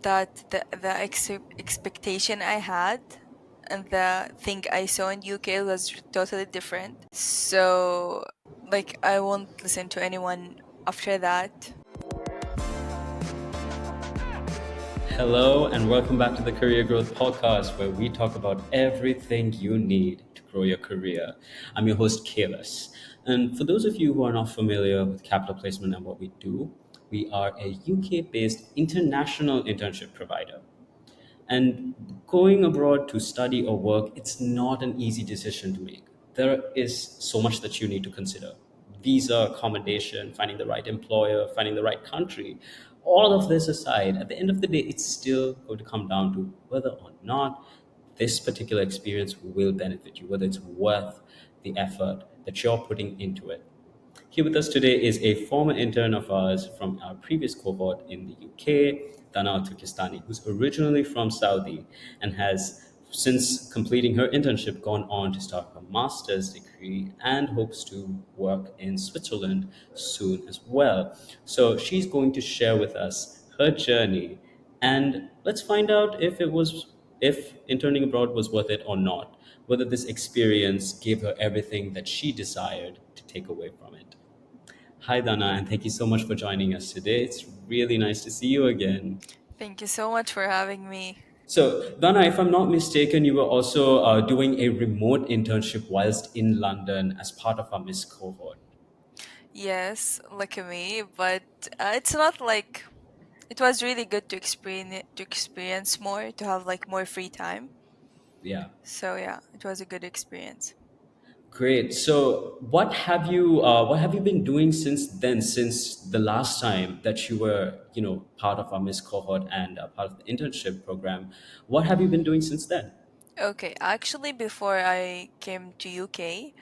that the expectation I had and the thing I saw in UK was totally different. So, like, I won't listen to anyone after that. Hello, and welcome back to the Career Growth Podcast, where we talk about everything you need to grow your career. I'm your host, Kalis. And for those of you who are not familiar with capital placement and what we do, we are a UK based international internship provider. And going abroad to study or work, it's not an easy decision to make. There is so much that you need to consider: visa, accommodation, finding the right employer, finding the right country. All of this aside, at the end of the day, it's still going to come down to whether or not this particular experience will benefit you, whether it's worth the effort that you're putting into it. Here with us today is a former intern of ours from our previous cohort in the UK, Danah Alturkistani, who's originally from Saudi and has, since completing her internship, gone on to start her master's degree and hopes to work in Switzerland soon as well. So she's going to share with us her journey, and let's find out if interning abroad was worth it or not, whether this experience gave her everything that she desired to take away from it. Hi, Dana, and thank you so much for joining us today. It's really nice to see you again. Thank you so much for having me. So, Dana, if I'm not mistaken, you were also doing a remote internship whilst in London as part of our Miss cohort. Yes, look at me, but it's not like it was really good to experience more, to have like more free time. Yeah. So yeah, it was a good experience. Great. So, what have you been doing since then? Since the last time that you were, part of our Miss cohort and part of the internship program, what have you been doing since then? Okay, actually before I came to UK,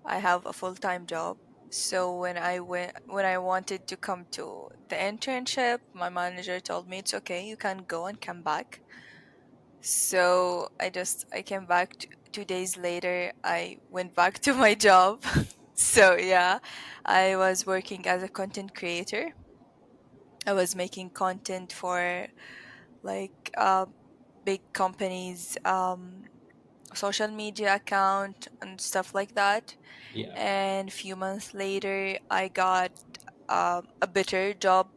I have a full-time job. So when I wanted to come to the internship, my manager told me it's okay, you can go and come back. So I came back 2 days later. I went back to my job. So yeah, I was working as a content creator. I was making content for like big companies, social media account and stuff like that. Yeah. And a few months later, I got a better job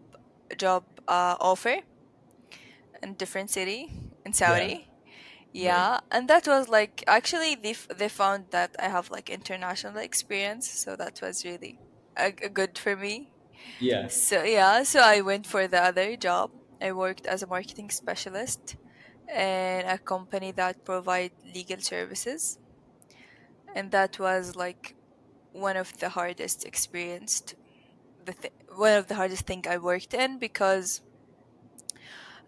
offer in different city in Yeah. Saudi. Great. Yeah, and that was like actually they found that I have like international experience, so that was really a good for me. Yeah. So yeah, so I went for the other job. I worked as a marketing specialist in a company that provide legal services, and that was like one of the hardest experienced one of the hardest thing I worked in because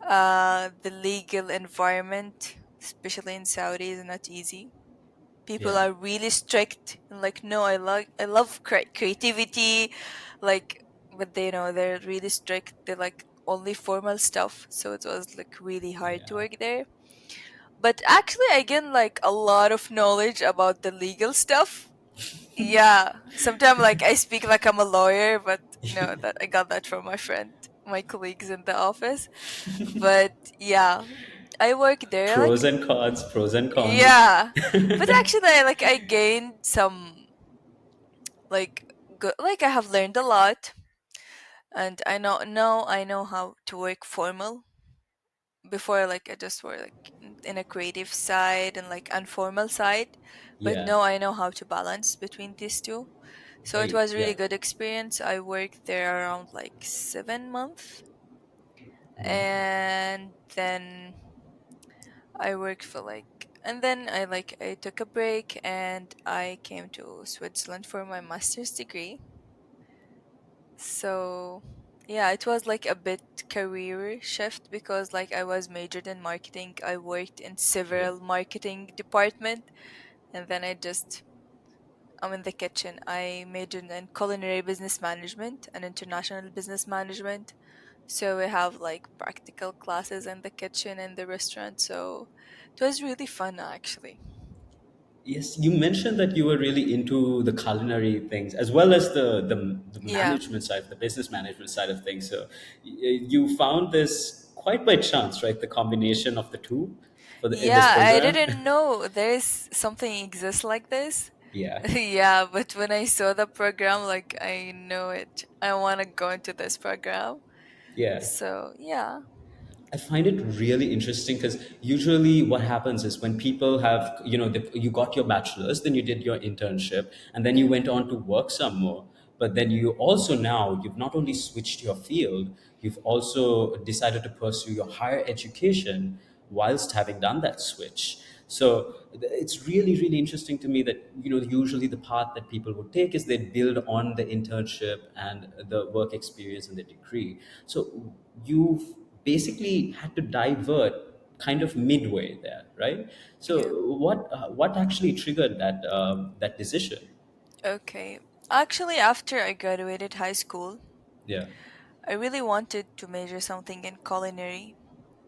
the legal environment, especially in Saudi, is not easy. People Yeah. are really strict and like, no, I love creativity, like, but they know they're really strict. They like only formal stuff, so it was like really hard to Yeah. work there. But actually, I gained like a lot of knowledge about the legal stuff. Yeah, sometimes like I speak like I'm a lawyer, but no, that I got that from my friend, my colleagues in the office. But yeah, I work there Pros like and cons, pros and cons. yeah. But actually, I gained some like good, like I have learned a lot, and I know now I know how to work formal. Before, like I just work like in a creative side and like informal side, but Yeah. now I know how to balance between these two. So it Hey, was really yeah. good experience. I worked there around like 7 months, and then I worked for like, and then I took a break and I came to Switzerland for my master's degree. So yeah, it was like a bit career shift because like I was majored in marketing. I worked in Great. several marketing department, and then I'm in the kitchen. I majored in culinary business management and international business management. So we have like practical classes in the kitchen and the restaurant. So it was really fun actually. Yes, you mentioned that you were really into the culinary things as well as the Yeah. management side, the business management side of things. So you found this quite by chance, right? The combination of the two in this Yeah, I program. didn't know there's something exists like this. Yeah, Yeah, but when I saw the program, like I know it. I want to go into this program. yeah. So, yeah. I find it really interesting because usually what happens is when people have, you got your bachelor's, then you did your internship, and then you Yeah. went on to work some more. But then you also now, you've not only switched your field, you've also decided to pursue your higher education whilst having done that switch. So it's really, really interesting to me that, usually the path that people would take is they build on the internship and the work experience and the degree. So you've basically had to divert kind of midway there, right? So Yeah. what actually triggered that decision? Okay. Actually, after I graduated high school, Yeah, I really wanted to major something in culinary,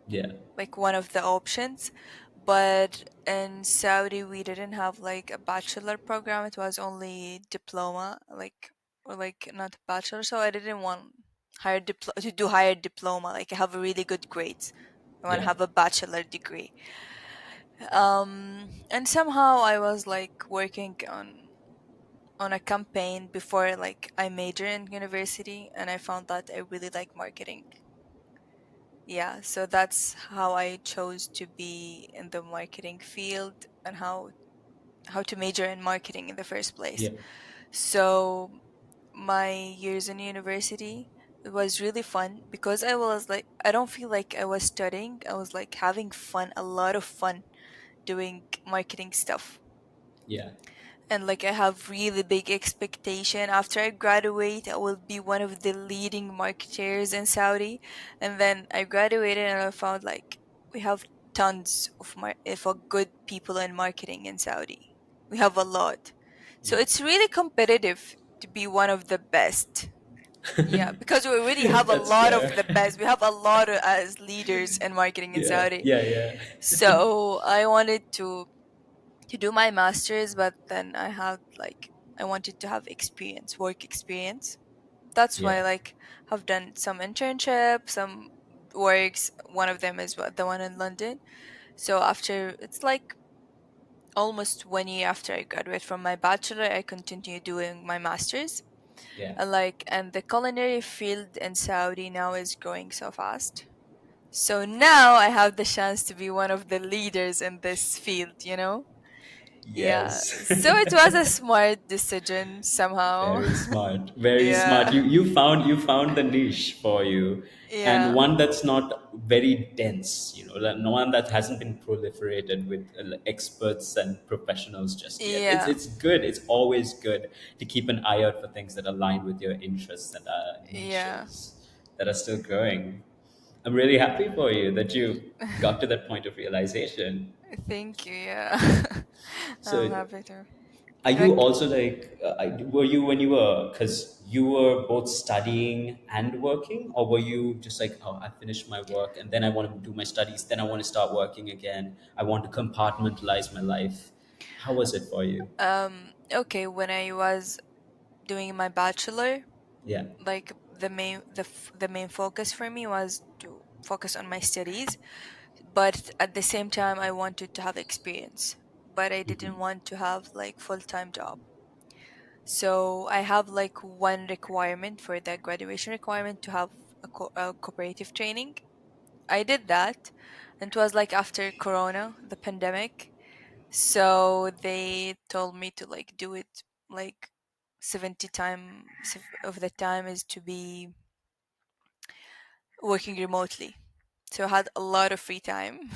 yeah, like one of the options. But in Saudi, we didn't have like a bachelor program. It was only diploma, like, or like not bachelor. So I didn't want to do higher diploma. Like I have a really good grades. I want to yeah, have a bachelor degree. And somehow I was like working on a campaign before like I major in university, and I found that I really like marketing. Yeah, so that's how I chose to be in the marketing field and how to major in marketing in the first place. yeah, So my years in university, it was really fun because I was like I don't feel like I was studying. I was like having fun, a lot of fun doing marketing stuff. yeah, And like I have really big expectation after I graduate I will be one of the leading marketers in Saudi. And then I graduated and I found like we have tons of good people in marketing in Saudi. We have a lot. So yeah. it's really competitive to be one of the best. Yeah, because we already have a That's lot of fair. the best. We have a lot of, as leaders in marketing in Yeah, Saudi. yeah, yeah, So I wanted to do my master's, but then I wanted to have experience, work experience. That's why yeah, like have done some internship, some works. One of them is the one in London. So after it's like almost 1 year after I graduate from my bachelor, I continue doing my master's. yeah, And the culinary field in Saudi now is growing so fast. So now I have the chance to be one of the leaders in this field. Yeah. yes. So it was a smart decision somehow. Very smart. Very smart. Yeah. You found the niche for you, and Yeah. one that's not very dense. One that hasn't been proliferated with experts and professionals just yet. It's Yeah. it's good. It's always good to keep an eye out for things that align with your interests and Yeah. niches that are still growing. I'm really happy for you that you got to that point of realization. Thank you. Yeah. I'm So happy to. are you Okay. also like, were you when you were, because you were both studying and working, or were you just like, oh, I finished my work and then I want to do my studies, then I want to start working again. I want to compartmentalize my life. How was it for you? Okay, when I was doing my bachelor, Yeah. like the main focus for me was to focus on my studies, but at the same time I wanted to have experience, but I didn't want to have like full-time job. So I have like one requirement for the graduation requirement to have a cooperative training. I did that, and it was like after Corona, the pandemic. So they told me to like do it like 70 of the time is to be working remotely. So I had a lot of free time.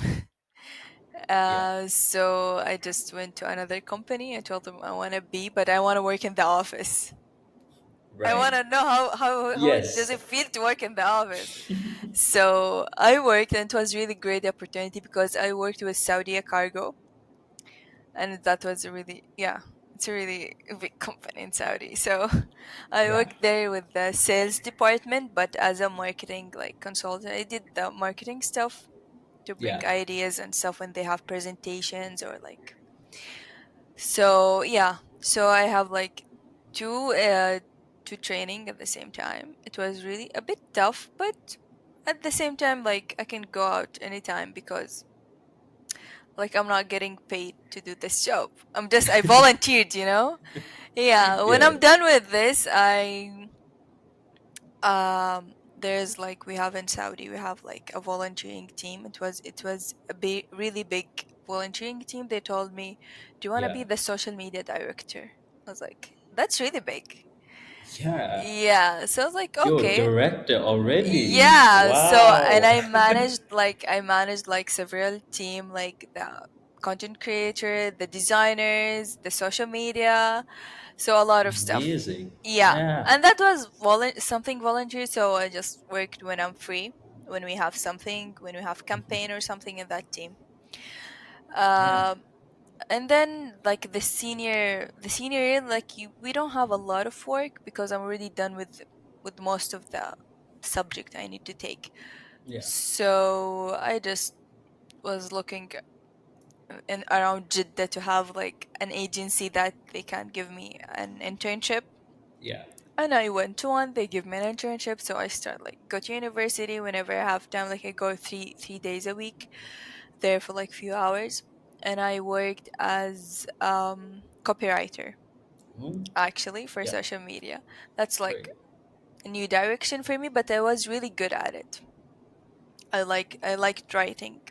Yeah. So I just went to another company. I told them I want to be, but I want to work in the office. I want Right. to know how does Yes. it feel to work in the office. So I worked, and it was really great opportunity because I worked with Saudi Cargo, and that was a really yeah, it's a really big company in Saudi. So I Right. worked there with the sales department, but as a marketing like consultant, I did the marketing stuff to bring Yeah. ideas and stuff when they have presentations or like. So yeah, so I have like two training at the same time. It was really a bit tough, but at the same time, like I can go out anytime because like I'm not getting paid to do this job. I volunteered, you know? Yeah, when Yeah, I'm done with this, there's like we have in Saudi, we have like a volunteering team. It was a really big volunteering team. They told me, "Do you want to yeah, be the social media director?" I was like, "That's really big." yeah. Yeah, so I was like, Yo, "Okay." director already. Yeah, so and Wow. I managed like several team, like the content creator, the designers, the social media, so a lot of stuff. Amazing. Yeah, Yeah, and that was something voluntary, so I just worked when I'm free, when we have something, when we have campaign or something in that team. yeah, Um, and then like the senior year, like we don't have a lot of work because I'm already done with most of the subject I need to take. yeah, So I just was looking in around Jeddah to have like an agency that they can give me an internship. yeah. And I went to one, they give me an internship, so I start like go to university whenever I have time, like I go three days a week there for like few hours. And I worked as copywriter Hmm. actually for Yeah, social media. That's like great. a new direction for me, but I was really good at it. I liked writing.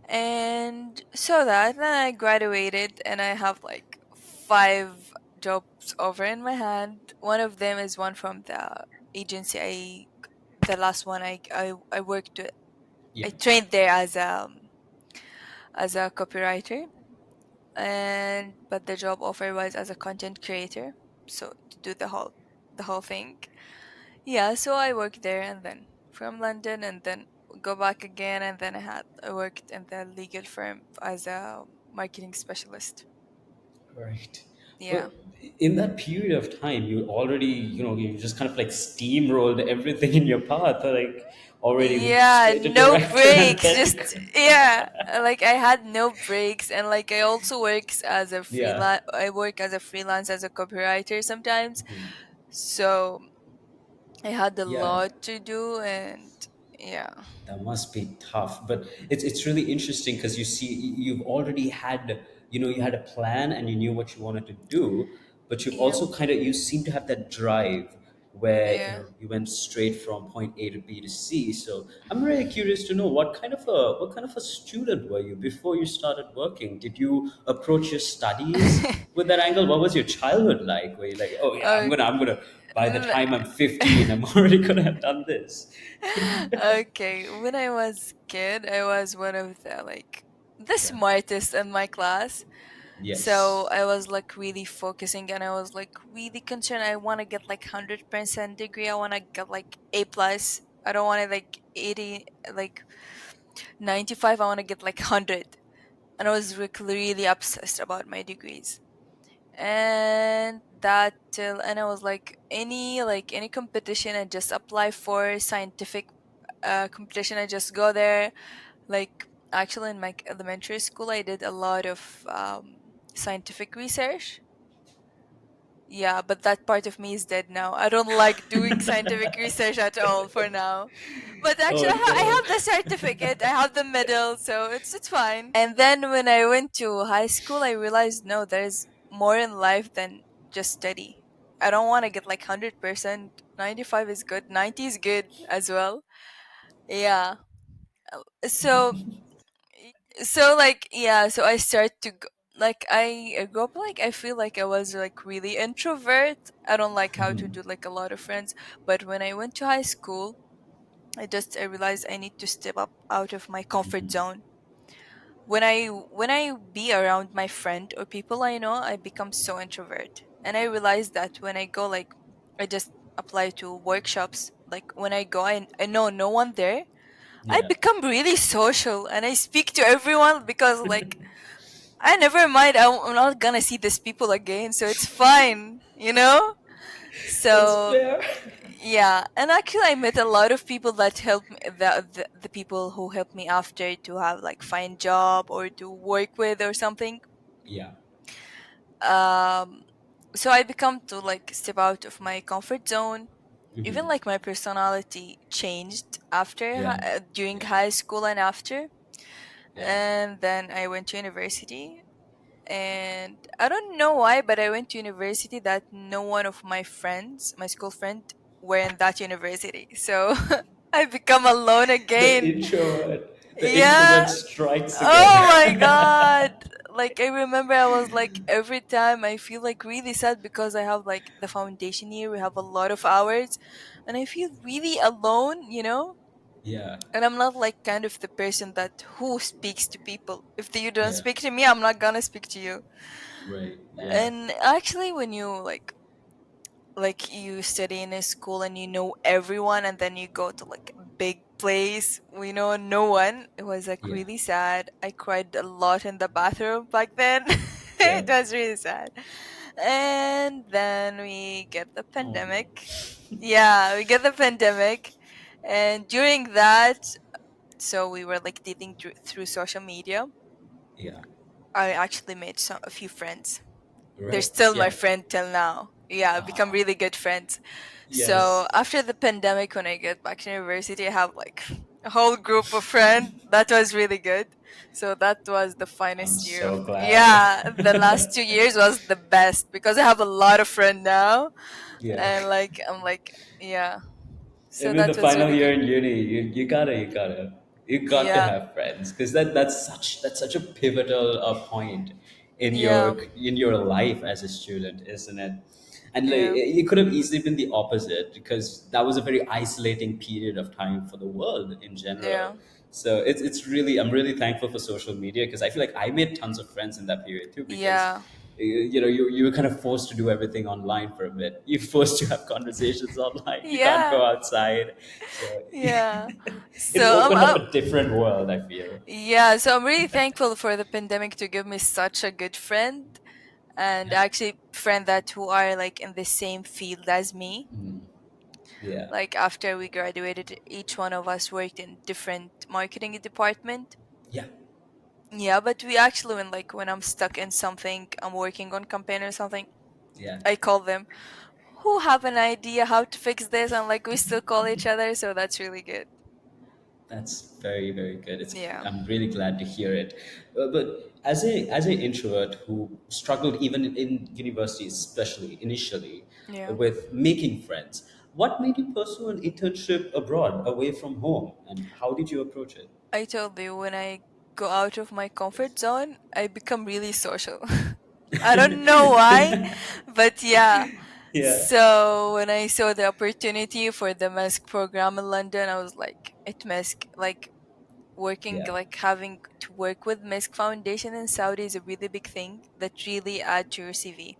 And so that then I graduated and I have like five jobs over in my hand. One of them is one from the agency. The last one I worked with, Yeah, I trained there as a copywriter, and but the job offer was as a content creator, so to do the whole thing. Yeah, so I worked there and then from London and then go back again, and then I worked in the legal firm as a marketing specialist. right. Yeah. But in that period of time, you already, you just kind of like steamrolled everything in your path, like already Yeah, straight to no director and breaks. then Just yeah, like I had no breaks, and like I also works as a yeah. freelance. I work as a freelance as a copywriter sometimes. So I had a Yeah, lot to do, and yeah, that must be tough, but it's really interesting because you see you've already had, you had a plan and you knew what you wanted to do, but you've yeah, also kind of, you seem to have that drive where yeah. you went straight from point A to B to C. So I'm really curious to know what kind of a student were you before you started working? Did you approach your studies with that angle? What was your childhood like? Were you like, oh yeah, I'm Okay. gonna I'm gonna by the time I'm 15, I'm already gonna have done this? Okay, when I was kid, I was one of the like the Yeah. smartest in my class. So Yes. I was like really focusing, and I was like really concerned. I want to get like 100% degree. I want to get like A plus. I don't want to like 80, like 95. I want to get like 100. And I was like really obsessed about my degrees. And that till and I was like any competition I just apply for scientific competition. I just go there. Like actually in my elementary school, I did a lot of scientific research. Yeah, but that part of me is dead now. I don't like doing scientific research at all for now. But actually, Oh I no. have the certificate, I have the medal, so it's fine. And then when I went to high school, I realized no, there's more in life than just study. I don't want to get like 100%. 95 is good. 90 is good as well. Yeah. So like yeah, so I start to like I grew up like I feel like I was like really introvert. I don't like how to do like a lot of friends. But when I went to high school, I realized I need to step up out of my comfort zone. When I be around my friend or people I know, I become so introvert. And I realized that when I go like I just apply to workshops, like when I go, I know no one there. I Yeah. become really social and I speak to everyone because like I never mind. I'm not gonna see these people again, so it's fine, you know. That's So fair. yeah, and actually, I met a lot of people that helped me. The people who helped me after to have like find job or to work with or something. Yeah. Um, so I become to like step out of my comfort zone. even Hmm. like my personality changed after Yeah. during Yeah. high school and after. Yeah. And then I went to university, and I don't know why, but I went to university that no one of my friends, my school friend, were in that university. So I become alone The again. introvert. The Yeah. introvert strikes again. Oh my god. Like I remember I was like every time I feel like really sad because I have like the foundation year, we have a lot of hours and I feel really alone, you know? Yeah. And I'm not like kind of the person that who speaks to people. If you don't Yeah. speak to me, I'm not gonna speak to you. Right. Yeah. And actually when you like you study in a school and you know everyone and then you go to like a big place we know no one, it was like Yeah. really sad. I cried a lot in the bathroom back then. Yeah. It was really sad. And then we get the Oh. pandemic. Yeah, we get the pandemic. And during that, so we were like dealing through social media. Yeah. I actually made a few friends. They're Right. still my Yeah. friend till now. Yeah, become Ah. really good friends. So Yes. after the pandemic, when I get back to university, I have like a whole group of friends. That was really good. So that was the I'm finest year of, so glad. yeah, the last 2 years was the best because I have a lot of friends now. Yeah. And like, I'm like, yeah. So Even the that was final really year good. in uni, you got to Yeah. have friends because that's such a pivotal point Yeah. in your life as a student, isn't it? And like, Yeah. it could have easily been the opposite because that was a very isolating period of time for the world in Yeah. general. So it's really, I'm really thankful for social media because I feel like I made tons of friends in that period too because Yeah. you were kind of forced to do everything online for a bit. You're forced to have conversations online. You can't Yeah. go outside. So Yeah. it So opened up a different world, I feel. yeah, so I'm really thankful for the pandemic to give me such a good friend and Yeah. actually friend that who are like in the same field as me. Mm. Yeah. Like after we graduated, each one of us worked in different marketing department. Yeah. Yeah, but we actually when I'm stuck in something, I'm working on campaign or something, Yeah. I call them who have an idea how to fix this and like we still call each other, so that's really good. That's very, very good. Yeah. I'm really glad to hear it. But as an introvert who struggled even in university, especially initially, Yeah. with making friends, what made you pursue an internship abroad, away from home, and how did you approach it? I told you when I go out of my comfort zone, I become really social. I don't know why, but yeah. Yeah, So when I saw the opportunity for the mask program in London, I was like, it mask like working yeah, like having to work with Mask Foundation in Saudi is a really big thing that really add to your CV,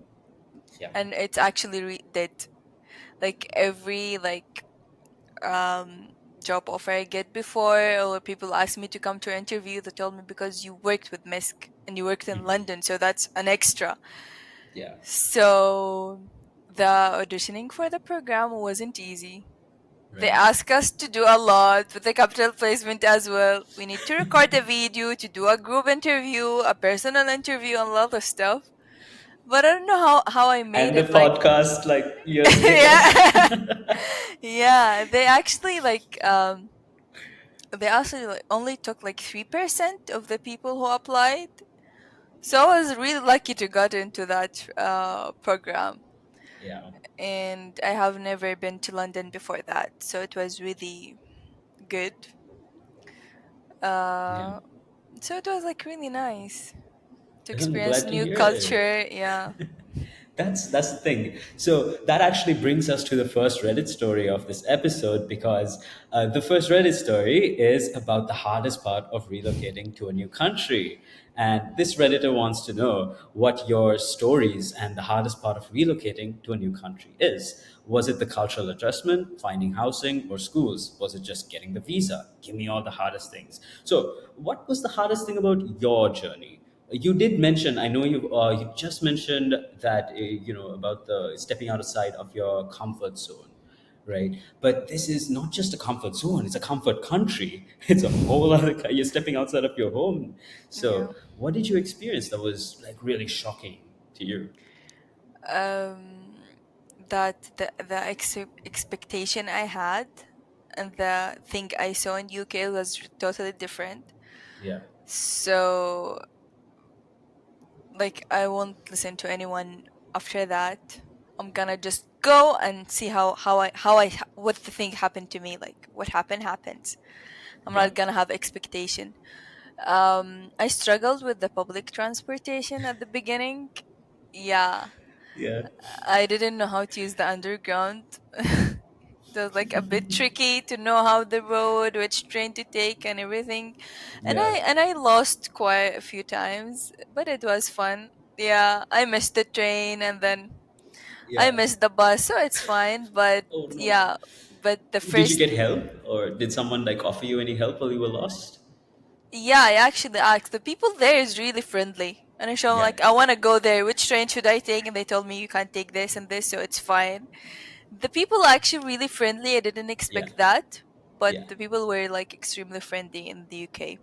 yeah. and it's actually did like every um job offer I get before or people ask me to come to an interview, they told me because you worked with Misk and you worked in London, so that's an extra. Yeah. So the auditioning for the program wasn't easy. They Right. ask us to do a lot with the capital placement as well. We need to record a video, to do a group interview, a personal interview, and a lot of stuff. But I don't know how I made And the it like podcast, like years later. yeah. Yeah, they actually they actually like, only took like 3% of the people who applied. So I was really lucky to get into that program. Yeah. And I have never been to London before that. So it was really good. Yeah. Uh, so it was like really nice to I'm experience glad to new hear it. culture. Yeah. That's the thing. So that actually brings us to the first Reddit story of this episode because the first Reddit story is about the hardest part of relocating to a new country. And this Redditor wants to know what your stories and the hardest part of relocating to a new country is. Was it the cultural adjustment, finding housing, or schools? Was it just getting the visa? Give me all the hardest things. So, what was the hardest thing about your journey? You did mention, I know you just mentioned that about the stepping outside of your comfort zone, right? But this is not just a comfort zone; it's a comfort country. It's a whole other. You're stepping outside of your home. Yeah. So, what did you experience that was like really shocking to you? Um, that the expectation I had and the thing I saw in UK was totally different. Yeah. So like I won't listen to anyone after that. I'm gonna just go and see how I what the thing happened to me. Like what happened happens. I'm Yeah. not gonna have expectation. I struggled with the public transportation at the beginning. Yeah, Yeah. I didn't know how to use the underground. It was like a bit tricky to know how the road, which train to take, and everything. And Yeah. I lost quite a few times, but it was fun. Yeah, I missed the train and then I Yeah. missed the bus, so it's fine. But Oh no. yeah, but the Did you first get help, or did someone like offer you any help while you were lost? yeah, I actually asked. The people there is really friendly. And I showed them Yeah. like I wanna go there. Which train should I take? And they told me you can't take this and this, so it's fine. The people are actually really friendly. I didn't Yeah. expect that, but Yeah. the people were like extremely friendly in the UK.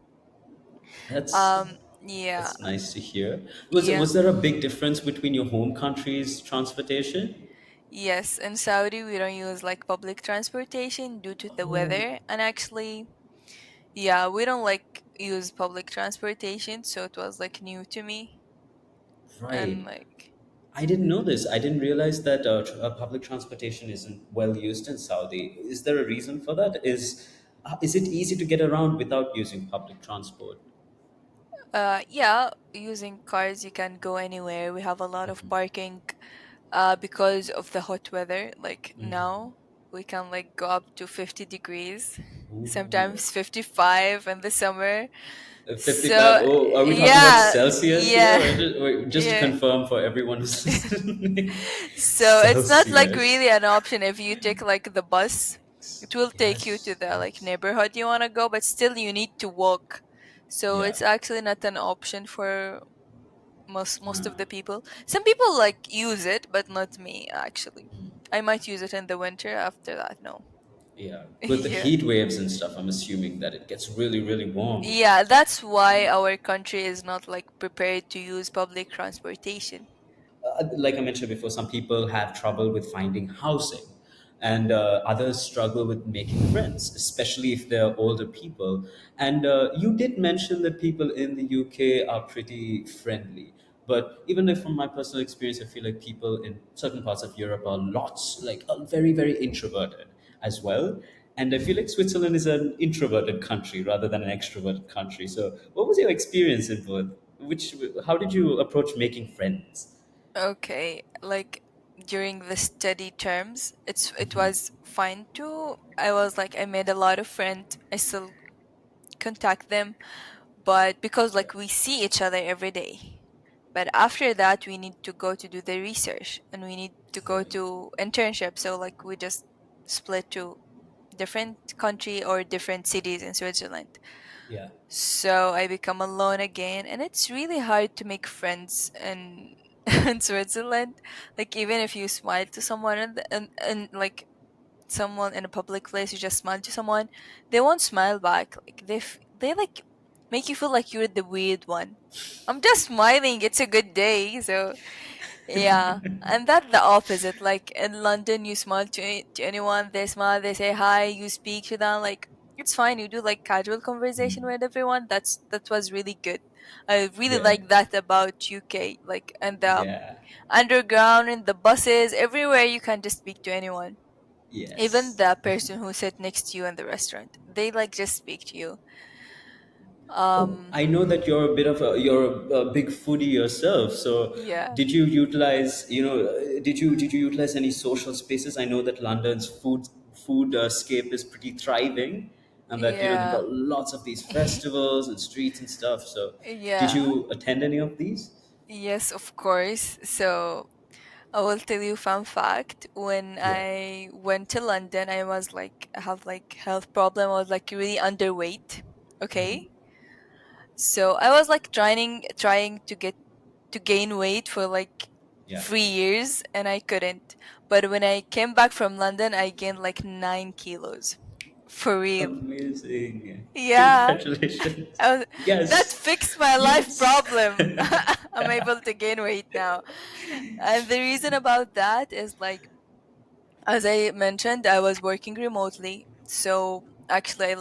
That's Yeah, that's nice to hear. yeah, Was there a big difference between your home country's transportation? yes. In Saudi, we don't use like public transportation due to the Oh, weather, and actually, yeah, we don't like use public transportation, so it was like new to me, and right. like, I didn't know this. I didn't realize that public transportation isn't well used in Saudi. Is there a reason for that? Is it easy to get around without using public transport? yeah, using cars you can go anywhere. We have a lot of parking because of the hot weather. Like now, we can like go up to 50 degrees, Ooh. sometimes 55 in the summer. 55. So Oh, are we talking about yeah, Celsius here? yeah, Or just to yeah. confirm for everyone who's listening, So it's not like Celsius. really an option if you take like the bus. It will take you to Yes, the like yes. neighborhood you want to go, but still you need to walk. So Yeah. it's actually not an option for most of Ah, the people. Some people like use it, but not me actually. I might use it in the winter. After that, no. yeah. With the Yeah. heat waves and stuff, I'm assuming that it gets really, really warm. Yeah, that's why our country is not like prepared to use public transportation. Like I mentioned before, some people have trouble with finding housing, and others struggle with making friends, especially if they're older people. And you did mention that people in the UK are pretty friendly. But even if from my personal experience, I feel like people in certain parts of Europe are very, very introverted as well. And I feel like Switzerland is an introverted country rather than an extroverted country. So, what was your experience in both? How did you approach making friends? Okay, like during the study terms, it was fine too. I was like I made a lot of friends. I still contact them, but because Yeah. like we see each other every day. But after that, we need to go to do the research and we need to go Right. to internship. So like we just split to different country or different cities in Switzerland. Yeah. So I become alone again, and it's really hard to make friends in in Switzerland. Like even if you smile to someone and like someone in a public place, you just smile to someone, they won't smile back. Like they like make you feel like you're the weird one. I'm just smiling. It's a good day, so yeah, and that's the opposite. Like in London, you smile to anyone, they smile, they say hi, you speak to them. Like it's fine. You do like casual conversation with everyone. That was really good. I really Yeah. like that about UK. Like and the Yeah. underground and the buses, everywhere you can just speak to anyone. Even Yes. the person who sit next to you in the restaurant, they like just speak to you. Oh, Um, I know that you're a big foodie yourself. So, yeah, did you utilize any social spaces? I know that London's food scape is pretty thriving, and that they've yeah, got lots of these festivals and streets and stuff. So, did yeah. you attend any of these? Yes, of course. So I will tell you fun fact. When Yeah. I went to London, I was like I have like health problem. I was like really underweight. Okay. So I was like trying to get to gain weight for like Yeah. 3 years and I couldn't. But when I came back from London, I gained like 9 kilos. For real. Amazing. Yeah. Congratulations. I was, that Yes. fixed my life Yes. problem. I'm able to gain weight now. And the reason about that is like As I mentioned, I was working remotely. So actually,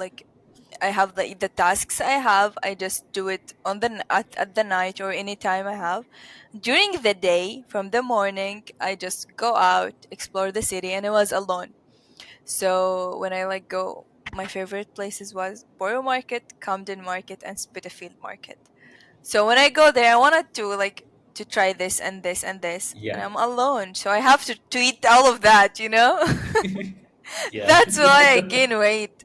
I have the tasks I have. I just do it on at the night or any time I have. During the day, from the morning, I just go out, explore the city, and I was alone. So when I go, my favorite places was Borough Market, Camden Market, and Spitalfield Market. So when I go there, I wanted to to try this and this and this, and Yeah. I'm alone, so I have to eat all of that, you know. Yeah. That's why I gain weight.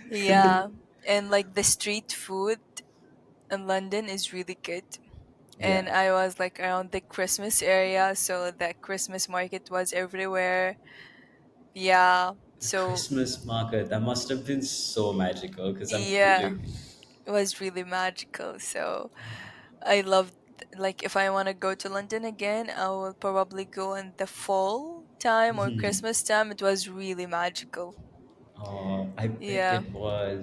Yeah, and the street food in London is really good. Yeah. And I was around the Christmas area, so the Christmas market was everywhere. Yeah, The so Christmas market, that must have been so magical because I'm yeah, feeling. it was really magical. So I loved if I want to go to London again, I will probably go in the fall time or Christmas time. It was really magical. Oh, I bet Yeah, it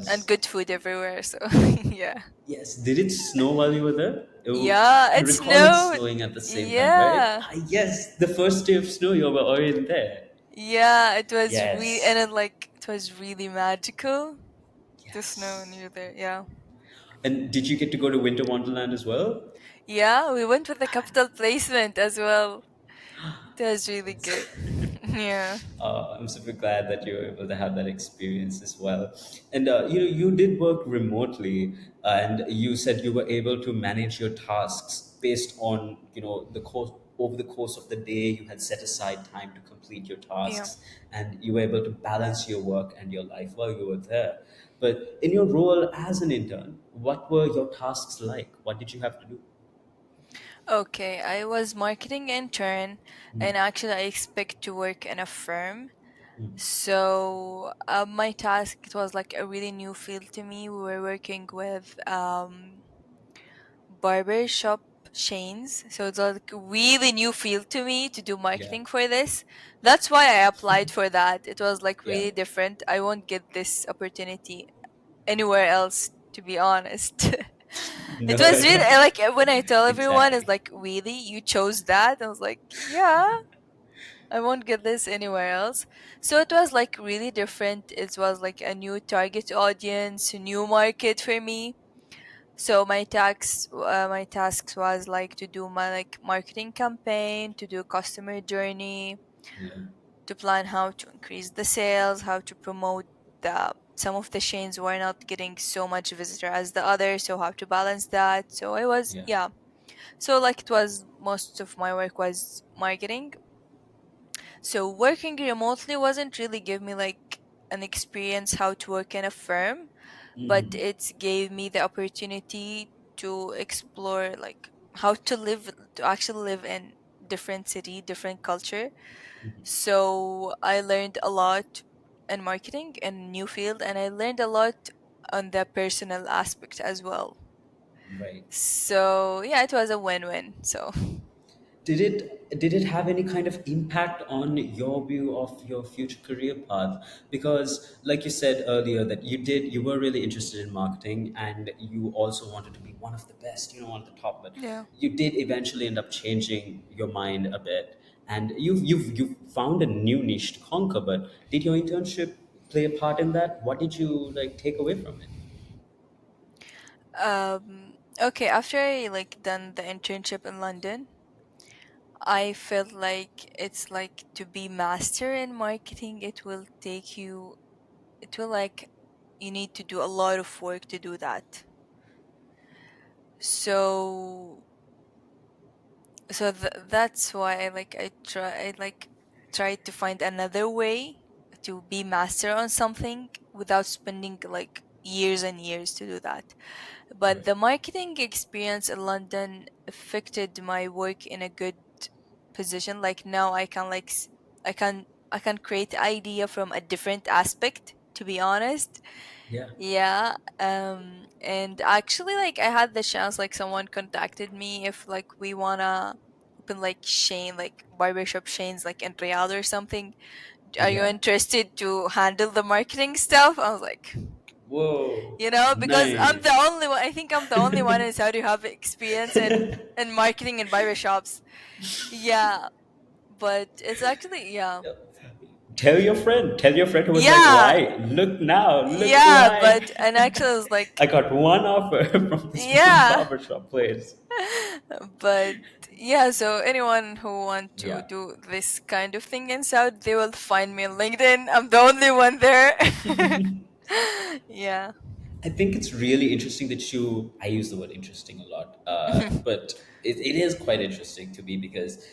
and was. good food everywhere. So yeah, Yes. Did it snow while you were there? yeah, I it recall it snowed. snowing at the same time, right? Yeah, Ah, yes, the first day of snow, you were already there. yeah, it was really and Yes. it was really magical to snow Yes. near there. Yeah, And did you get to go to Winter Wonderland as well? yeah, we went with the capital placement as well. It was really That's good. Yeah, I'm super glad that you were able to have that experience as well. And you did work remotely, and you said you were able to manage your tasks based on the course over the course of the day. You had set aside time to complete your yeah. tasks, and you were able to balance your work and your life while you were there. But in your role as an intern, what were your tasks like? What did you have to do? Okay, I was marketing intern, and actually, I expect to work in a firm. So my task, it was a really new field to me. We were working with barber shop chains, so it's a really new field to me to do Yeah, marketing for this. That's why I applied for that. It was yeah. really different. I won't get this opportunity anywhere else, to be honest. It No, was really when I tell everyone, it's exactly. like, really, you chose that? I was like, yeah, I won't get this anywhere else. So it was really different. It was a new target audience, a new market for me. So my tasks was to do my marketing campaign, to do customer journey, Yeah, to plan how to increase the sales, how to promote the some of the chains were not getting so much visitor as the others, so how to balance that. So I was, yeah. yeah. So it was most of my work was marketing. So working remotely wasn't really give me an experience how to work in a firm, but it gave me the opportunity to explore how to live, to actually live in different city, different culture. So I learned a lot in marketing and new field, and I learned a lot on the personal aspect as well. Right. So yeah, it was a win-win. So Did it have any kind of impact on your view of your future career path? Because like you said earlier that you were really interested in marketing and you also wanted to be one of the best, one of the top, but yeah. you did eventually end up changing your mind a bit, and you've found a new niche to conquer. But did your internship play a part in that? What did you take away from it? Okay, after I done the internship in London, I felt like it's to be master in marketing, it will take you, it will you need to do a lot of work to do that. So that's why I tried to find another way to be master on something without spending years and years to do that. But Right. the marketing experience in London affected my work in a good position. Like now I can I can create idea from a different aspect, to be honest. Yeah. Yeah, and actually, I had the chance, someone contacted me if we wanna open Shane, barbershop chains, in Riyadh or something. Are you Yeah. interested to handle the marketing stuff? I was like, Whoa. because I'm the Nice. only one. I think I'm the only one in Saudi who have experience in marketing and barbershops. Yeah, but it's actually, yeah. Tell your friend who was like, Yeah, why? Look now, look yeah, why. but and actually I was I like, got one offer from this one yeah. barbershop place. But yeah, so anyone who want to Yeah. do this kind of thing in Saudi, they will find me on LinkedIn. I'm the only one there. Yeah. I think it's really interesting that I use the word interesting a lot, but it is quite interesting to me because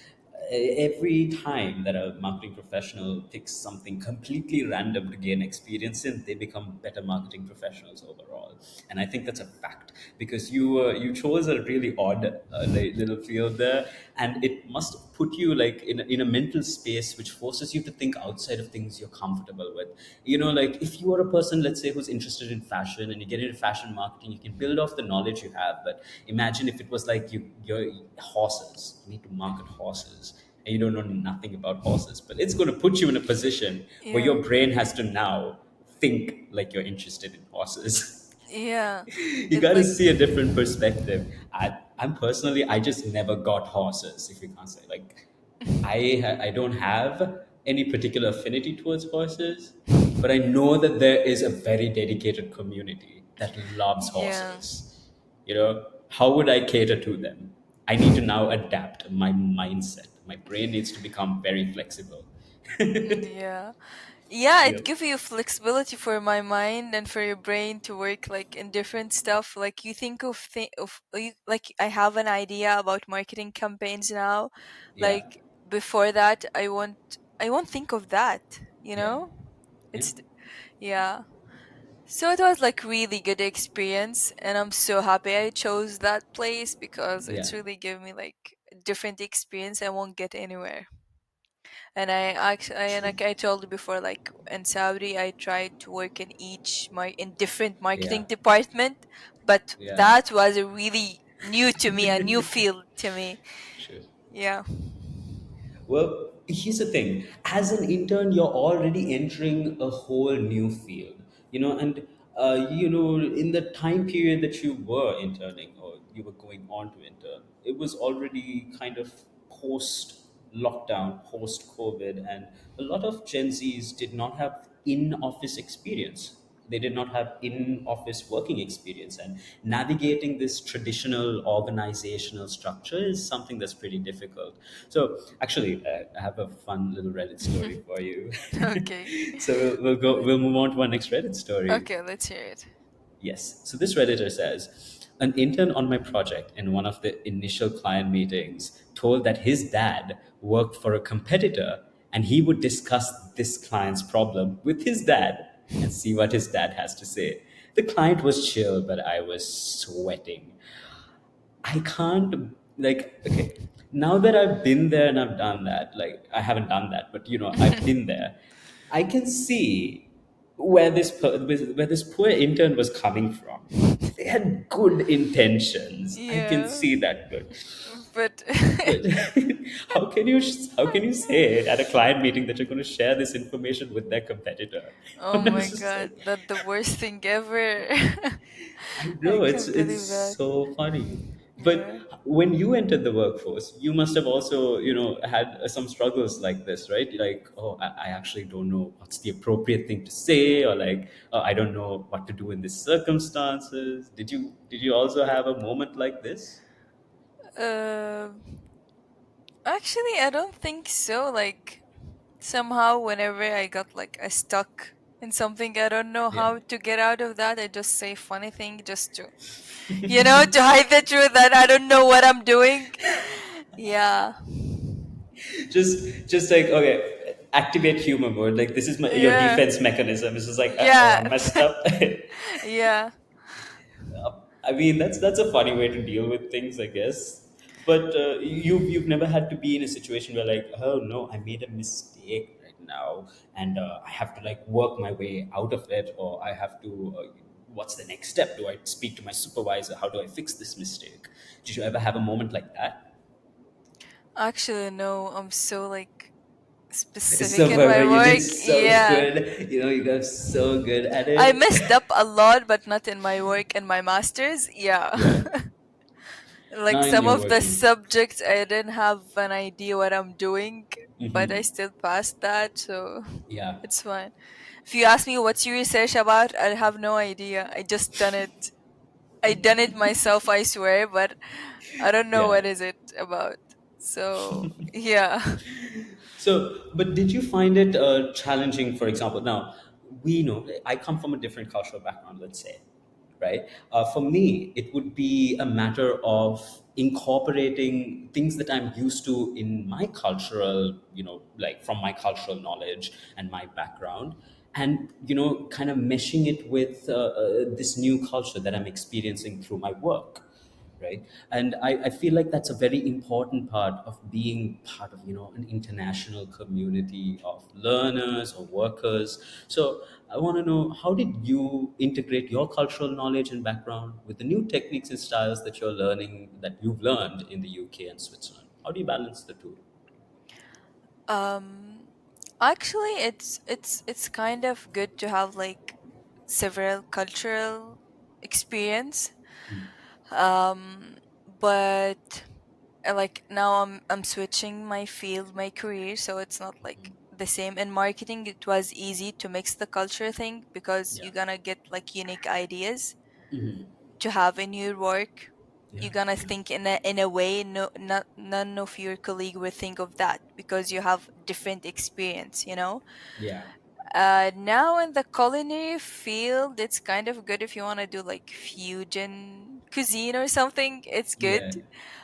every time that a marketing professional picks something completely random to gain experience in, they become better marketing professionals overall. And I think that's a fact because you chose a really odd little field there, and it must put you like in a mental space which forces you to think outside of things you're comfortable with. Like if you are a person, let's say, who's interested in fashion and you get into fashion marketing, you can build off the knowledge you have. But imagine if it was like you're horses, you need to market horses, and you don't know nothing about horses, but it's going to put you in a position where Yeah. your brain has to now think like you're interested in horses. Yeah. You It got to like see a different perspective. I'm personally, I just never got horses, if you can't say. Like, I don't have any particular affinity towards horses, but I know that there is a very dedicated community that loves yeah. horses. How would I cater to them? I need to now adapt my mindset. My brain needs to become very flexible. Yeah. Yeah, it Yep. gives you flexibility for my mind and for your brain to work like in different stuff. Like you think like I have an idea about marketing campaigns now. Yeah. Like before that, I won't think of that. You Yeah. know, Yeah. it's yeah. So it was like really good experience, and I'm so happy I chose that place because Yeah. it's really given me like a different experience I won't get anywhere. And True. like I told you before, like in Saudi, I tried to work in in different Yeah. marketing department, but Yeah. that was a really new to me, a new field to me. True. Yeah. Well, here's the thing. As an intern, you're already entering a whole new field, and in the time period that you were interning or you were going on to intern, it was already kind of post lockdown, post COVID, and a lot of Gen Zs did not have in office experience. They did not have in office working experience, and navigating this traditional organizational structure is something that's pretty difficult. So actually, I have a fun little Reddit story for you. Okay. So we'll move on to our next Reddit story. Okay, let's hear it. Yes. So this Redditor says, an intern on my project in one of the initial client meetings told that his dad worked for a competitor and he would discuss this client's problem with his dad and see what his dad has to say. The client was chill, but I was sweating. I can't, like, okay, now that I've been there and I've done that, like I haven't done that, but I've been there. I can see where this poor intern was coming from. They had good intentions. I can Yeah, see that good. but But how can you say at a client meeting that you're going to share this information with their competitor? oh And I my was just god, like, that the worst thing ever. I I know it's can't it's believe that. so funny. Yeah. But when you entered the workforce, you must have also, had some struggles like this, right? Like, oh, I actually don't know what's the appropriate thing to say, or like, oh, I don't know what to do in these circumstances. Did you also have a moment like this? Uh, Actually, I don't think so. Like somehow, whenever I got like I stuck in something, I don't know Yeah. how to get out of that. I just say funny thing just to, to hide the truth that I don't know what I'm doing. Yeah. Just like, okay, activate humor mode. Like this is your Yeah. defense mechanism. It's just like, oh, I Yeah. messed up. Yeah. I mean, that's a funny way to deal with things, I guess. But you've never had to be in a situation where like, oh no, I made a mistake right now, and I have to like work my way out of it, or I have to. What's the next step? Do I speak to my supervisor? How do I fix this mistake? Did you ever have a moment like that? Actually, no. I'm so like It's specific so in my perfect. You did work. so Yeah. good. You got so good at I it. messed up a lot, but not in my work and my masters. Yeah. Yeah. Like Nine some you're of the working. subjects I didn't have an idea what I'm doing, but I Hmm. still passed that, so Yeah. it's fine. If you ask me what's your research about, I have no idea. I just done it. I done it myself, I swear, but I don't know Yeah. what is it about. So yeah. So, but did you find it challenging? For example, now we know I come from a different cultural background. Let's say, right? For me, it would be a matter of incorporating things that I'm used to in my cultural, like from my cultural knowledge and my background, and kind of meshing it with this new culture that I'm experiencing through my work, right? And I feel like that's a very important part of being part of an international community of learners or workers. So I want to know, how did you integrate your cultural knowledge and background with the new techniques and styles that you've learned in the UK and Switzerland? How do you balance the two? Um Actually it's kind of good to have like several cultural experience. Um but like now I'm switching my field, my career, so it's not like the same. In marketing it was easy to mix the culture thing because Yeah. you're gonna get like unique ideas Hmm. to have in your work. Yeah. You're gonna Yeah. think in a way not none of your colleague will think of that because you have different experience, you know. Yeah. Now in the culinary field, it's kind of good if you want to do like fusion cuisine or something. It's good, Yeah.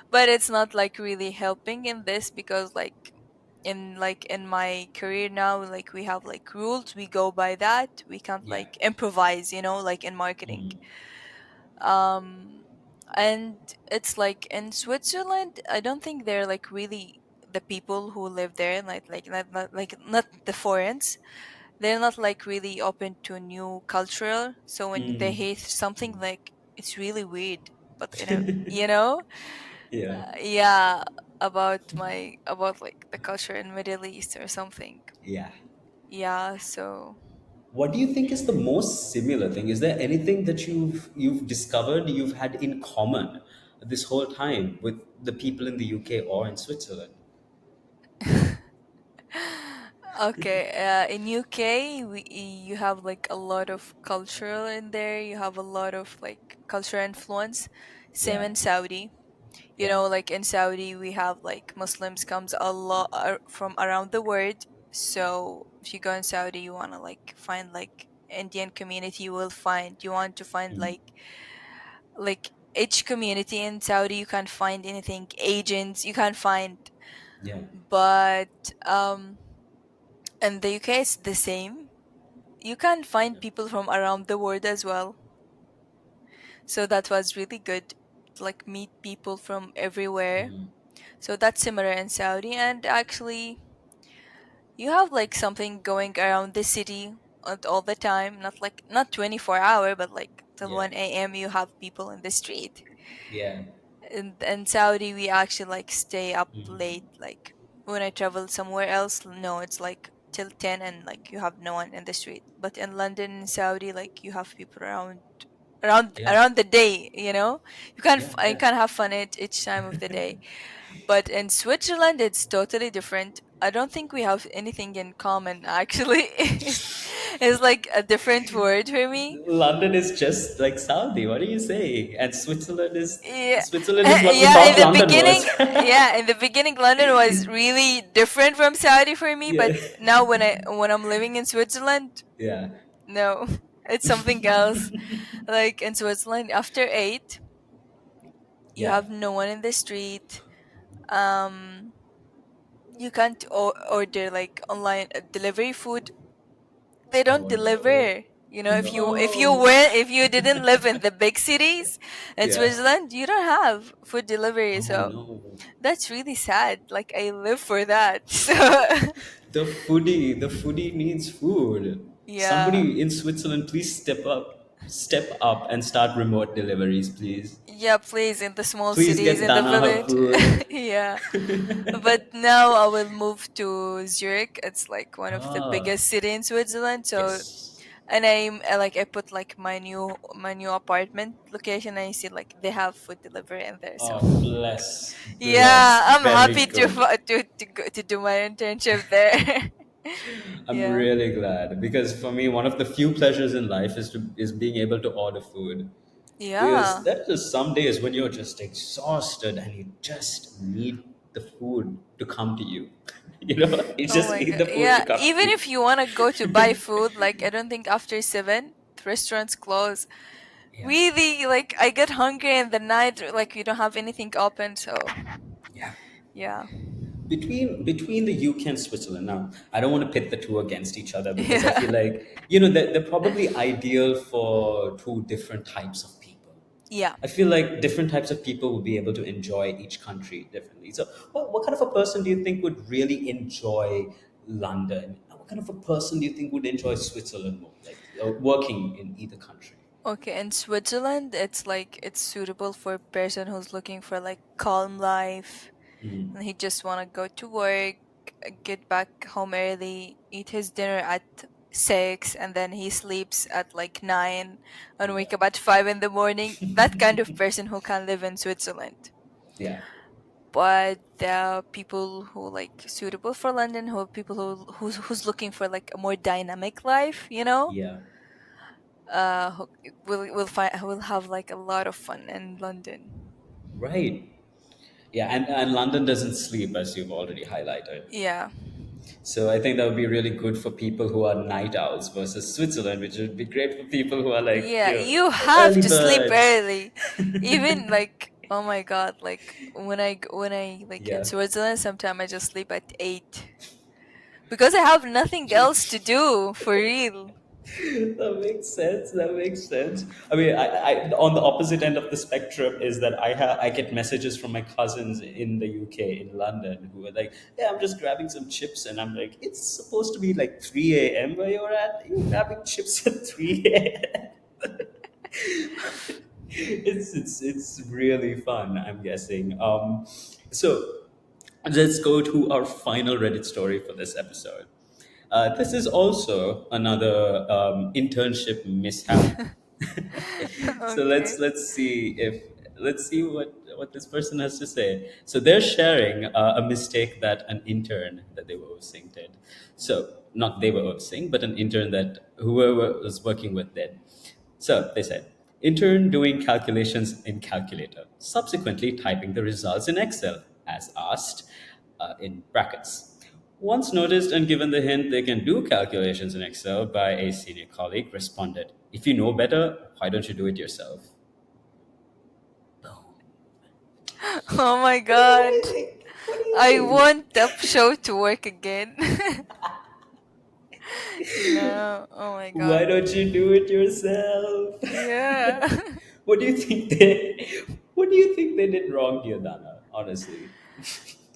but it's not like really helping in this because in my career now, like we have like rules, we go by that. We can't Yeah. like improvise, you know, like in marketing. Mm. Um, and it's like in Switzerland, I don't think they're like really the people who live there, not the foreigners, they're not like really open to new cultural, so when they Mm. hate something, like it's really weird, but you know, Yeah. yeah, about like the culture in Middle East or something. Yeah. Yeah, so What do you think is the most similar thing? Is there anything that you've discovered you've had in common this whole time with the people in the UK or in Switzerland? okay, in UK you have like a lot of cultural in there, you have a lot of like cultural influence. Same Yeah. in Saudi. You Yeah. know, like in Saudi we have like Muslims comes a lot from around the world. So if you go in Saudi, you want to like find like Indian community, you will find, you want to find Mm. like each community in Saudi, you can't find anything agents, you can't find. Yeah. But in the UK it's the same, you can find people from around the world as well. So that was really good to like meet people from everywhere. So that's similar in Saudi. And actually you have like something going around the city all the time, not 24-hour, but like till Yeah. 1 a.m. you have people in the street. Yeah. In Saudi we actually like stay up Mm. late. Like when I travel somewhere else, no, it's like till 10 and like you have no one in the street. But in London and Saudi, like you have people Yeah. around the day, you know. Yeah. You Yeah. can have fun at each time of the day. But in Switzerland, it's totally different. I don't think we have anything in common, actually. It's like a different word for me. London is just like Saudi. What are you saying? And Yeah. Switzerland is what we Yeah, in thought the London was. beginning, yeah, in the beginning, London was really different from Saudi for me. Yeah. But now, when I'm living in Switzerland, Yeah. no, it's something else. Like in Switzerland, after 8, you Yeah. have no one in the street. Um, you can't order like online delivery food. They don't Oh no. deliver. You know, No. if you didn't live in the big cities in Yeah. Switzerland, you don't have food delivery. Oh So no. that's really sad. Like I live for that. So The foodie needs food. yeah. Somebody in Switzerland, please step up and start remote deliveries, please. Yeah, please, in the small Please cities, get in the Dana her village. food. Yeah. But now I will move to Zurich. It's like one of the Ah, biggest city in Switzerland. So yes. And I put like my new apartment location. I see like they have food delivery in there, so Oh, bless, yeah, bless. I'm Very happy to good. to do my internship there. I'm Yeah, really glad because for me, one of the few pleasures in life is being able to order food. Because yeah. there are just some days when you're just exhausted and you just need the food to come to you. You Oh just my need god. the food to Yeah, come to even you. if you want to go to buy food, like I don't think after 7 the restaurants close. Yeah, Really, like I get hungry in the night, like we don't have anything open, so yeah. yeah. Between the UK and Switzerland. Now, I don't want to pit the two against each other because I feel Yeah. like they're probably ideal for two different types of people. Yeah. I feel like different types of people will be able to enjoy each country differently. So, what kind of a person do you think would really enjoy London? And what kind of a person do you think would enjoy Switzerland more, like working in either country? Okay, in Switzerland, it's like it's suitable for a person who's looking for like calm life, and he just want to go to work, get back home early, eat his dinner at 6, and then he sleeps at like 9 and Yeah, wake up at 5 in the morning. That kind of person who can live in Switzerland. yeah, But there are people who like suitable for London, who are people who's looking for like a more dynamic life, yeah. who will have like a lot of fun in London. Right. Yeah, and London doesn't sleep, as you've already highlighted. Yeah. So I think that would be really good for people who are night owls versus Switzerland, which would be great for people who are like, Yeah, you have early to sleep birds. early. Even like, oh my god, like when I like in Yeah. Switzerland, sometimes I just sleep at 8 because I have nothing else to do for real. That makes sense. That makes sense. I mean, on the opposite end of the spectrum is that I get messages from my cousins in the UK in London who are like, "Yeah, I'm just grabbing some chips," and I'm like, "It's supposed to be like 3 a.m. where you're at. You're grabbing chips at 3 a.m." It's really fun. I'm guessing. So let's go to our final Reddit story for this episode. This is also another internship mishap. So Okay. let's see what this person has to say. So they're sharing a mistake that an intern that they were overseeing did. So not they were overseeing, but an intern that whoever was working with did. So they said, intern doing calculations in calculator, subsequently typing the results in Excel as asked in brackets. Once noticed and given the hint they can do calculations in Excel by a senior colleague, responded, if you know better, why don't you do it yourself? Oh my god. What do you I think? want that show to work again. Oh my Why god. don't you do it yourself? Yeah. What do you think they did wrong here, Dana? Honestly.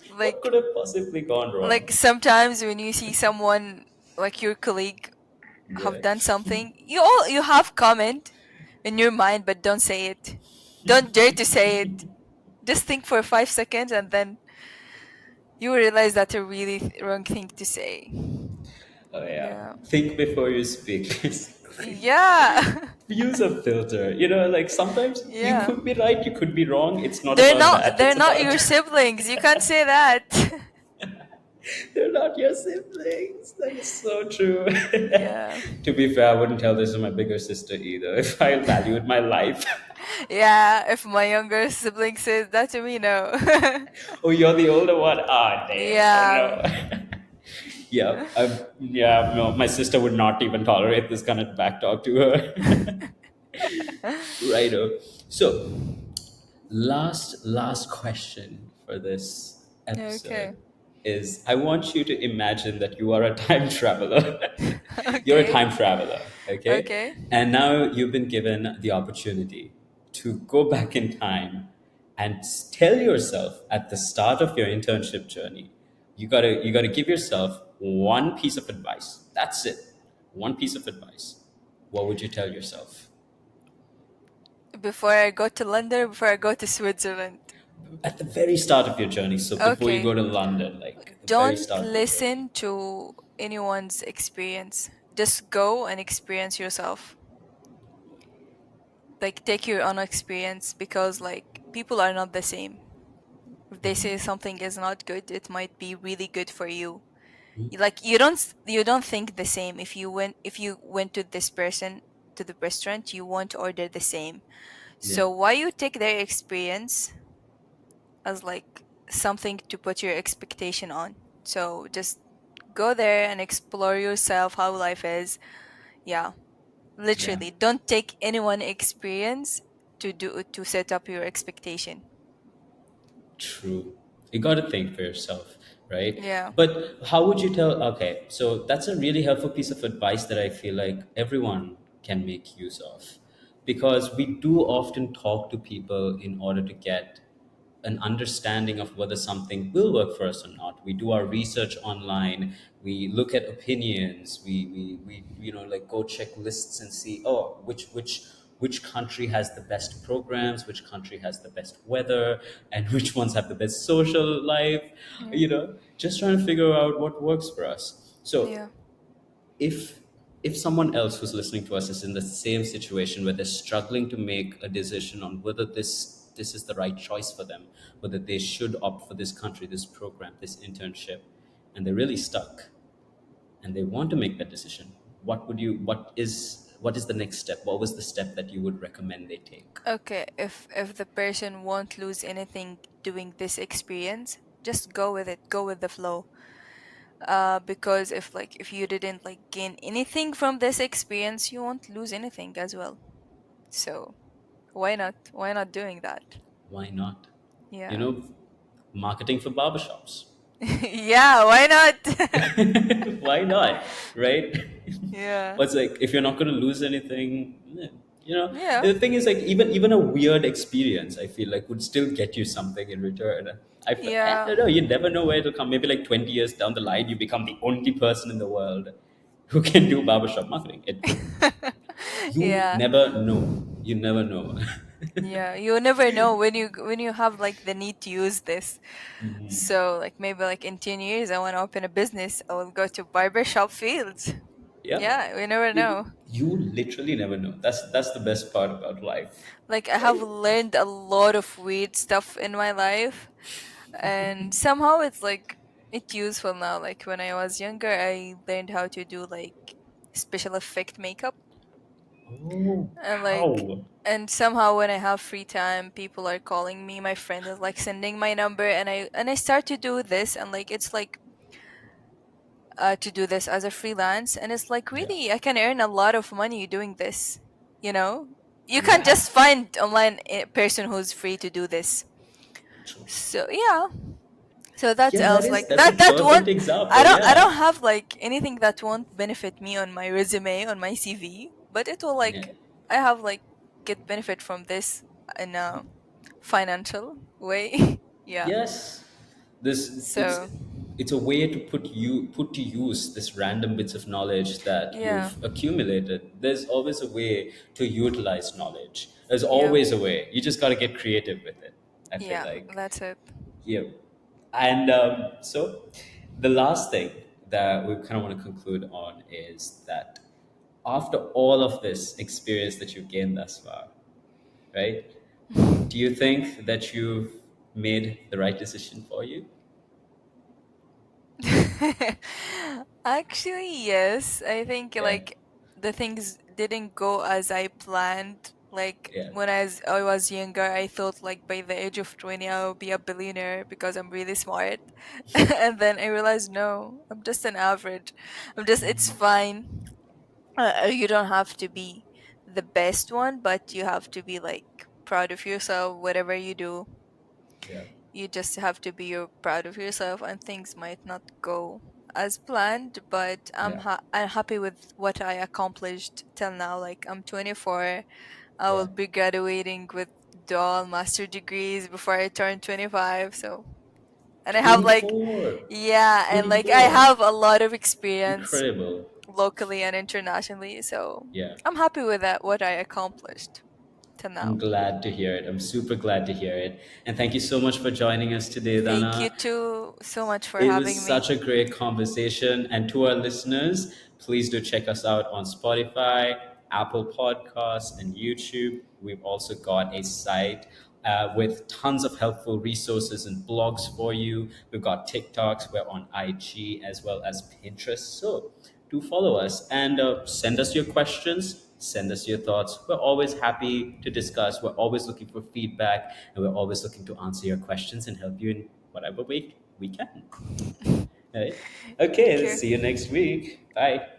What like could have possibly gone like wrong? sometimes when you see someone like your colleague have Yeah. done something, you have comment in your mind, but don't say it. Don't dare to say it. Just think for 5 seconds, and then you will realize that's a really wrong thing to say. Oh yeah. Yeah. Think before you speak, basically. Yeah. Use a filter. Like sometimes you Yeah. could be right, you could be wrong. It's not They're about not that. they're It's not about your siblings. You can't say that. they're not your siblings. That is so true. Yeah. To be fair, I wouldn't tell this to my bigger sister either if I valued my life. Yeah, if my younger sibling says that to me, no. Oh, you're the older one. Ah, damn. Oh Yeah. no. Yeah, no, my sister would not even tolerate this kind of back talk to her. Righto. So, last question for this Okay. episode is I want you to imagine that you are a time traveler. You're a Okay. time traveler, okay? Okay. And now you've been given the opportunity to go back in time and tell yourself at the start of your internship journey, you gotta give yourself one piece of advice. That's it. One piece of advice. What would you tell yourself? Before I go to London, before I go to Switzerland. At the very start of your journey, so before you Okay. go to London, like the very Don't start of your journey. listen to anyone's experience. just go and experience yourself. Like take your own experience, because like people are not the same. If they say something is not good, it might be really good for you. Like you don't think the same. If you went to this person to the restaurant, you won't order the same. Yeah, So why you take their experience as like something to put your expectation on? So just go there and explore yourself how life is. Yeah, yeah. literally, don't take anyone experience to set up your expectation. True. You got to think for yourself, right? Yeah. But how would you tell? Okay, so that's a really helpful piece of advice that I feel like everyone can make use of. Because we do often talk to people in order to get an understanding of whether something will work for us or not. We do our research online. We look at opinions. We like go check lists and see, oh, which country has the best programs, which country has the best weather, and which ones have the best social life. Yeah. Just trying to figure out what works for us. So Yeah. if if someone else who's listening to us is in the same situation where they're struggling to make a decision on whether this is the right choice for them, whether they should opt for this country, this program, this internship, and they're really stuck and they want to make that decision, what is the next step? What was the step that you would recommend they take? Okay, if the person won't lose anything doing this experience, just go with it. Go with the flow. Because if you didn't like gain anything from this experience, you won't lose anything as well. So why not? Why not doing that? Why not? you Yeah. know Marketing for barbershops. Yeah, why not? Why not? Right? Yeah. What's like if you're not going to lose anything, Yeah. the thing is like even a weird experience, I feel like would still get you something in return. I Yeah. don't know. You never know where it'll come. Maybe like 20 years down the line, you become the only person in the world who can do barbershop marketing. You Yeah. never know. You never know. Yeah, you never know when you have like the need to use this. So like maybe like in 10 years I want to open a business. I will go to barbershop fields. Yeah. Yeah, we never know. You literally never know. That's the best part about life, Like I have right? learned a lot of weird stuff in my life, and somehow it's like it's useful now. Like when I was younger, I learned how to do like special effect makeup, Oh, and like how? and somehow when I have free time, people are calling me. My friend is like sending my number, and I start to do this, and like it's like to do this as a freelance, and it's like Yeah. really I can earn a lot of money doing this. You know, you can't Yeah. just find online a person who's free to do this. True. So yeah, so that's Yeah, else like that's a that won't. perfect example. I Yeah. don't have like anything that won't benefit me on my resume on my CV, but it will Yeah. like I have like get benefit from this in a financial way. Yeah. Yes. This So it's a way to put to use this random bits of knowledge that yeah. you've accumulated. There's always a way to utilize knowledge. There's Yeah. always a way. You just got to get creative with it. I feel Yeah. like. That's it. Yeah. And so the last thing that we kind of want to conclude on is that after all of this experience that you've gained thus far, right? Do you think that you've made the right decision for you? Actually, yes. I think Yeah. like the things didn't go as I planned. Like Yeah. when I was younger, I thought like by the age of 20 I'll be a billionaire because I'm really smart. And then I realized no, I'm just an average. It's fine. You don't have to be the best one, but you have to be like proud of yourself whatever you do. Yeah. You just have to be proud of yourself, and things might not go as planned, but Yeah. I'm happy with what I accomplished till now. Like I'm 24. I will Yeah. be graduating with dual master degrees before I turn 25. So, and I have like 24. yeah, and like I 24. have a lot of experience Incredible. locally and internationally. So, Yeah. I'm happy with that what I accomplished till I'm now. glad to hear it. I'm super glad to hear it. And thank you so much for joining us today, Thank you Dana. too so much for It was having me. such a great conversation. And to our listeners, Please do check us out on Spotify, Apple Podcasts, and YouTube. We've also got a site with tons of helpful resources and blogs for you. We've got TikToks, we're on IG as well as Pinterest. So do follow us and send us your questions, send us your thoughts. We're always happy to discuss. We're always looking for feedback, and we're always looking to answer your questions and help you in whatever way we can. Right? Okay, Thank let's you. see you next week. Bye.